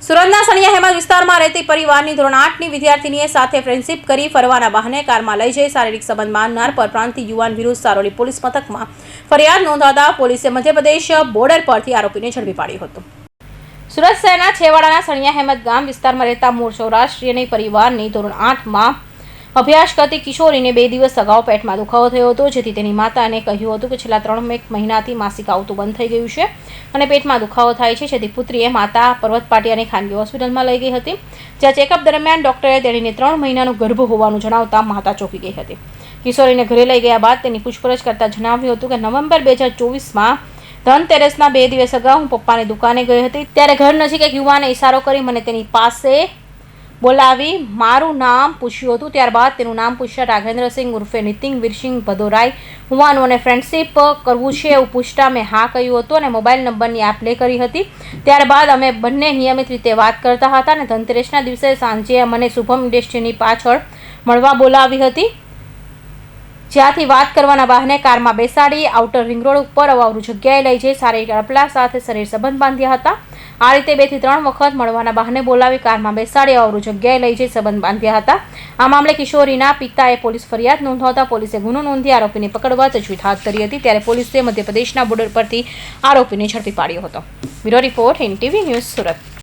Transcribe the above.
સુરતના સણિયા હેમત વિસ્તારમાં રહેતી પરિવારની ધોરણ 8ની વિદ્યાર્થીનીએ સાથે ફ્રેન્ડશિપ કરી ફરવાના બહાને કારમાં લઈ જઈ શારીરિક સંબંધ બાંધનાર પરપ્રાંતીય યુવાન વિરુદ્ધ સારોલી પોલીસ મથકમાં ફરિયાદ નોંધાતા પોલીસે મધ્યપ્રદેશ બોર્ડર પરથી આરોપીને ઝડપી પાડ્યો હતો. સુરત શહેરના છેવાડાના સણિયા હેમત ગામ વિસ્તારમાં રહેતા મૂળ સૌરાષ્ટ્રીયની પરિવારની ધોરણ 8માં અભ્યાસ કરતી કિશોરીને 2 દિવસ અગાઉ પેટમાં દુખાવો થયો હતો, જેથી તેની માતાને કહ્યું હતું કે છેલ્લા 3 મહિનાથી માસિક આવતું બંધ થઈ ગયું છે અને પેટમાં દુખાવો થાય છે. જેથી પુત્રીએ માતા પર્વત પાટિયાની ખાનગી હોસ્પિટલમાં લઈ ગઈ હતી, જ્યાં ચેકઅપ દરમિયાન ડોક્ટરે તેણીને 3 મહિનાનો ગર્ભ હોવાનું જણાવતા માતા ચોંકી ગઈ હતી. કિશોરીને ઘરે લઈ ગયા બાદ તેની પૂછપરછ કરતા જણાવ્યું હતું કે નવેમ્બર 2024માં ધનતેરસના 2 દિવસ અગાઉ હું પપ્પાની દુકાને ગઈ હતી, ત્યારે ઘર નજીક એક યુવાને ઇશારો કરી મને તેની પાસે બોલાવી મારું નામ પૂછ્યું હતું. ત્યારબાદ તેનું નામ પૂછ્યા રાઘેન્દ્રસિંહ ઉર્ફે નીતિન વીરસિંહ ભદોરાઈ હોવાનું અને ફ્રેન્ડશિપ કરવું છે એવું પૂછતા મેં હા કહ્યું હતું અને મોબાઈલ નંબરની આપ લે કરી હતી. ત્યારબાદ અમે બંને નિયમિત રીતે વાત કરતા હતા અને ધનતેરસના દિવસે સાંજે મને શુભમ ઇન્ડસ્ટ્રીની પાછળ મળવા બોલાવી હતી, જ્યાંથી વાત કરવાના બહાને કારમાં બેસાડી આઉટર રિંગ રોડ ઉપર અવાવરૂ જગ્યાએ લઈ જઈ શારીરિક અડપલા સાથે શરીર સંબંધ બાંધ્યા હતા. આ રીતે 2 થી 3 વખત મળવાના બહાને બોલાવી કારમાં બેસાડી અવાવરૂ જગ્યાએ લઈ જઈ સંબંધ બાંધ્યા હતા. આ મામલે કિશોરીના પિતાએ પોલીસ ફરિયાદ નોંધાવતા પોલીસે ગુનો નોંધી આરોપીને પકડવા તજવીજ હાથ ધરી હતી. ત્યારે પોલીસે મધ્યપ્રદેશના બોર્ડર પરથી આરોપીને ઝડપી પાડ્યો હતો. Bureau report NTV news Surat.